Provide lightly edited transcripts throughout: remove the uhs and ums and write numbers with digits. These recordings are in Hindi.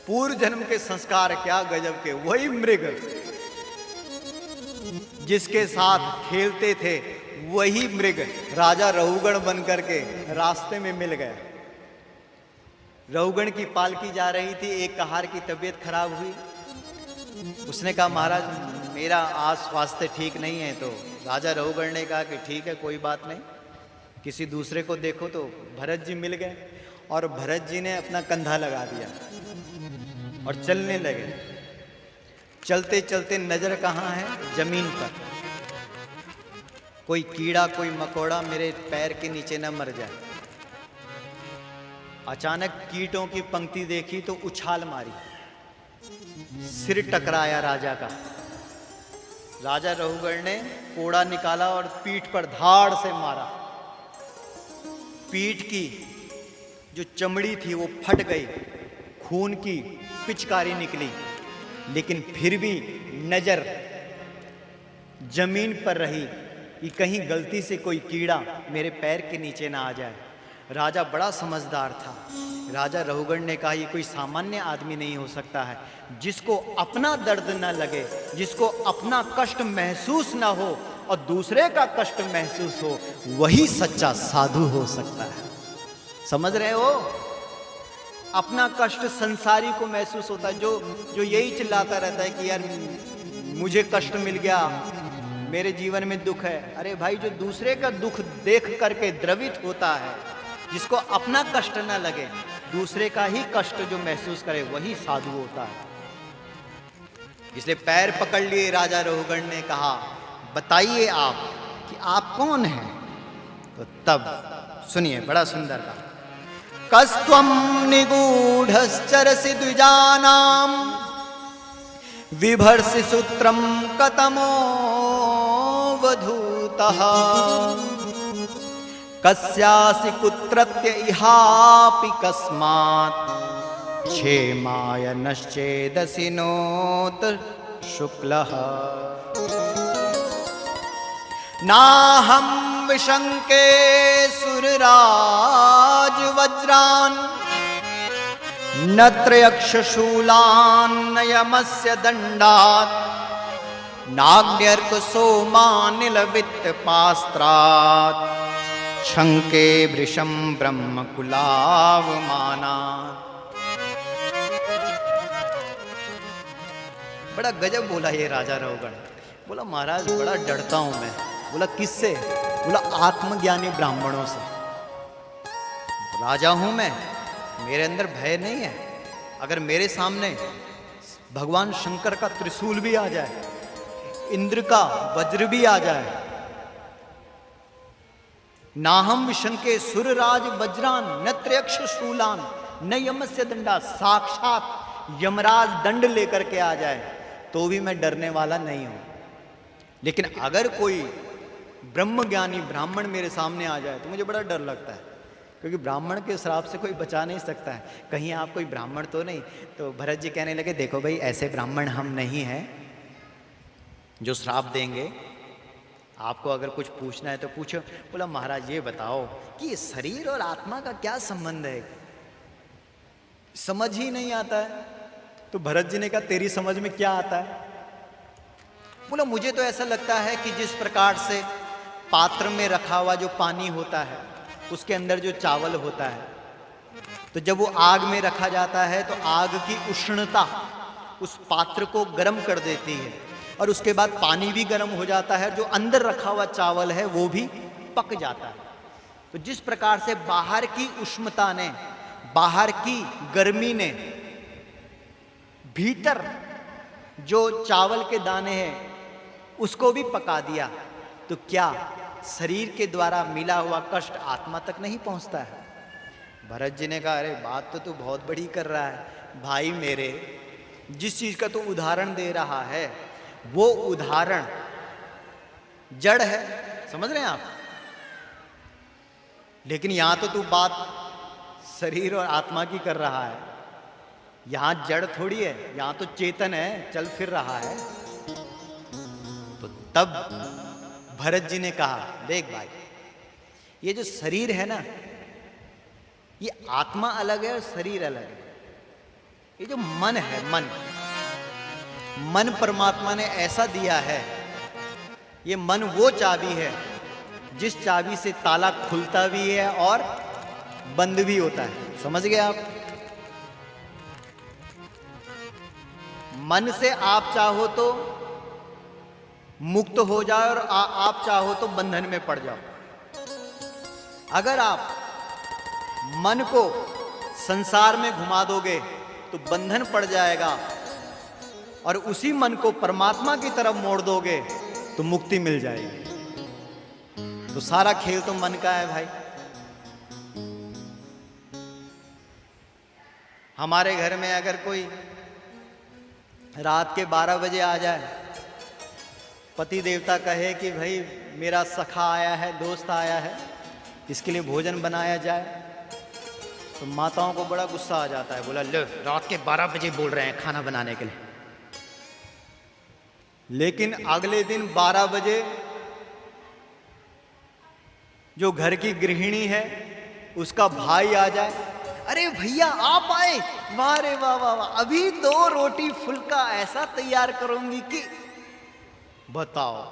पूर्व जन्म के संस्कार क्या गजब के, वही मृग जिसके साथ खेलते थे, वही मृग राजा रहुगण बन करके रास्ते में मिल गया। रहुगण की पालकी जा रही थी, एक कहार की तबीयत खराब हुई। उसने कहा महाराज मेरा आज स्वास्थ्य ठीक नहीं है। तो राजा रहुगण ने कहा कि ठीक है कोई बात नहीं, किसी दूसरे को देखो। तो भरत जी मिल गए और भरत जी ने अपना कंधा लगा दिया और चलने लगे। चलते चलते नजर कहाँ है? जमीन पर। कोई कीड़ा कोई मकोड़ा मेरे पैर के नीचे न मर जाए। अचानक कीटों की पंक्ति देखी तो उछाल मारी, सिर टकराया राजा का। राजा रहुगण ने कोड़ा निकाला और पीठ पर धाड़ से मारा। पीठ की जो चमड़ी थी वो फट गई, खून की पिचकारी निकली, लेकिन फिर भी नजर जमीन पर रही कि कहीं गलती से कोई कीड़ा मेरे पैर के नीचे ना आ जाए। राजा बड़ा समझदार था। राजा रहुगण ने कहा ये कोई सामान्य आदमी नहीं हो सकता है, जिसको अपना दर्द न लगे, जिसको अपना कष्ट महसूस ना हो और दूसरे का कष्ट महसूस हो, वही सच्चा साधु हो सकता है। समझ रहे हो? अपना कष्ट संसारी को महसूस होता है, जो यही चिल्लाता रहता है कि यार मुझे कष्ट मिल गया, मेरे जीवन में दुख है। अरे भाई, जो दूसरे का दुख देख करके द्रवित होता है, जिसको अपना कष्ट न लगे, दूसरे का ही कष्ट जो महसूस करे, वही साधु होता है। इसलिए पैर पकड़ लिए राजा रहुगण ने, कहा बताइए आप कि आप कौन हैं। तो तब सुनिए, बड़ा सुंदर का कस्त्वं निगूढ़श्चरसि द्विजानां विभर्सि सूत्रं कतमो वधूतः कस्यासि कुत्रत्य इहापि कस्मात् क्षेमाय नश्चेदसि नोत शुक्लः नाहं विशंके सुरराज वज्रान् न त्रयक्षशूलान् न यमस्य दण्डात् नाग्न्यर्क सोमानिलवित्त पास्त्रात् शंके वृषं ब्रह्म कुलावमानात्। बड़ा गजब बोला ये राजा रहुगण। बोला महाराज बड़ा डरता हूं मैं। बोला किससे? बोला आत्मज्ञानी ब्राह्मणों से। राजा हूं मैं, मेरे अंदर भय नहीं है। अगर मेरे सामने भगवान शंकर का त्रिशूल भी आ जाए, इंद्र का वज्र भी आ जाए, नाहम विशंके सुरराज वज्रान न त्रयक्ष शूलान न यमस्य दंडा, साक्षात यमराज दंड लेकर के आ जाए तो भी मैं डरने वाला नहीं हूं। लेकिन अगर कोई ब्रह्मज्ञानी ब्राह्मण मेरे सामने आ जाए तो मुझे बड़ा डर लगता है, क्योंकि ब्राह्मण के श्राप से कोई बचा नहीं सकता है। कहीं आप कोई ब्राह्मण तो नहीं। तो भरत जी कहने लगे देखो भाई, ऐसे ब्राह्मण हम नहीं हैं जो श्राप देंगे। आपको अगर कुछ पूछना है तो पूछो। बोला महाराज ये बताओ कि ये शरीर और आत्मा का क्या संबंध है, समझ ही नहीं आता है। तो भरत जी ने कहा तेरी समझ में क्या आता है? बोला मुझे तो ऐसा लगता है कि जिस प्रकार से पात्र में रखा हुआ जो पानी होता है, उसके अंदर जो चावल होता है, तो जब वो आग में रखा जाता है तो आग की उष्णता उस पात्र को गर्म कर देती है और उसके बाद पानी भी गर्म हो जाता है, जो अंदर रखा हुआ चावल है वो भी पक जाता है। तो जिस प्रकार से बाहर की उष्णता ने, बाहर की गर्मी ने भीतर जो चावल के दाने हैं उसको भी पका दिया, तो क्या शरीर के द्वारा मिला हुआ कष्ट आत्मा तक नहीं पहुंचता है? भरत जी ने कहा अरे बात तो तू बहुत बड़ी कर रहा है भाई मेरे। जिस चीज का तू उदाहरण दे रहा है वो उदाहरण जड़ है, समझ रहे हैं आप। लेकिन यहां तो तू बात शरीर और आत्मा की कर रहा है। यहां जड़ थोड़ी है, यहां तो चेतन है, चल फिर रहा है। तो तब भरत जी ने कहा देख भाई, ये जो शरीर है ना, ये आत्मा अलग है और शरीर अलग है। ये जो मन है, मन परमात्मा ने ऐसा दिया है, ये मन वो चाबी है जिस चाबी से ताला खुलता भी है और बंद भी होता है। समझ गए आप? मन से आप चाहो तो मुक्त हो जाओ और आप चाहो तो बंधन में पड़ जाओ। अगर आप मन को संसार में घुमा दोगे तो बंधन पड़ जाएगा, और उसी मन को परमात्मा की तरफ मोड़ दोगे तो मुक्ति मिल जाएगी। तो सारा खेल तो मन का है भाई। हमारे घर में अगर कोई रात के 12 बजे आ जाए, पति देवता कहे कि भाई मेरा सखा आया है, दोस्त आया है, इसके लिए भोजन बनाया जाए, तो माताओं को बड़ा गुस्सा आ जाता है। बोला, लो रात के 12 बजे बोल रहे हैं खाना बनाने के लिए। लेकिन अगले दिन 12 बजे जो घर की गृहिणी है उसका भाई आ जाए, अरे भैया आप आए, वाह रे वाह वाह वाह, अभी 2 रोटी फुल्का ऐसा तैयार करूंगी कि बताओ।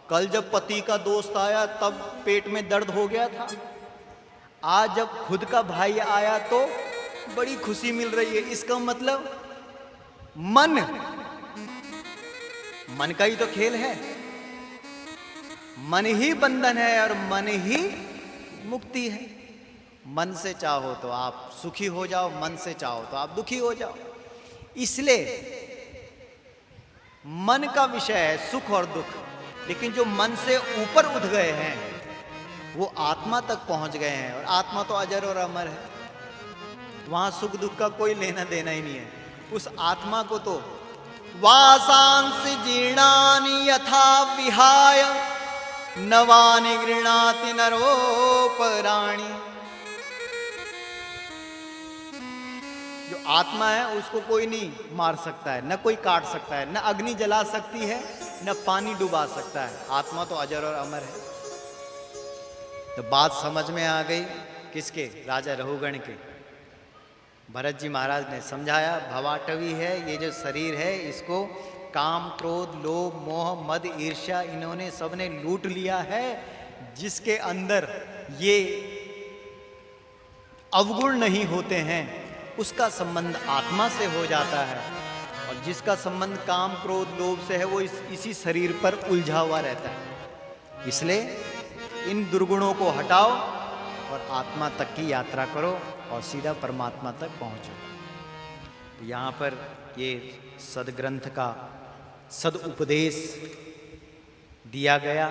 कल जब पति का दोस्त आया तब पेट में दर्द हो गया था, आज जब खुद का भाई आया तो बड़ी खुशी मिल रही है। इसका मतलब मन का ही तो खेल है। मन ही बंधन है और मन ही मुक्ति है। मन से चाहो तो आप सुखी हो जाओ, मन से चाहो तो आप दुखी हो जाओ। इसलिए मन का विषय है सुख और दुख, लेकिन जो मन से ऊपर उठ गए हैं वो आत्मा तक पहुंच गए हैं, और आत्मा तो अजर और अमर है। वहां सुख दुख का कोई लेना देना ही नहीं है। उस आत्मा को तो वासांस जीर्णानि यथा विहाय नवानि गृणाति नरोपराणि। जो आत्मा है उसको कोई नहीं मार सकता है, न कोई काट सकता है, न अग्नि जला सकती है, न पानी डुबा सकता है। आत्मा तो अजर और अमर है। तो बात समझ में आ गई किसके? राजा रहुगण के। भरत जी महाराज ने समझाया, भवाटवी है ये जो शरीर है, इसको काम क्रोध लोभ मोह मद ईर्ष्या इन्होंने सबने लूट लिया है। जिसके अंदर ये अवगुण नहीं होते हैं उसका संबंध आत्मा से हो जाता है, और जिसका संबंध काम क्रोध लोभ से है वो इसी शरीर पर उलझा हुआ रहता है। इसलिए इन दुर्गुणों को हटाओ और आत्मा तक की यात्रा करो और सीधा परमात्मा तक पहुंचो। तो यहाँ पर ये सदग्रंथ का सदुपदेश दिया गया।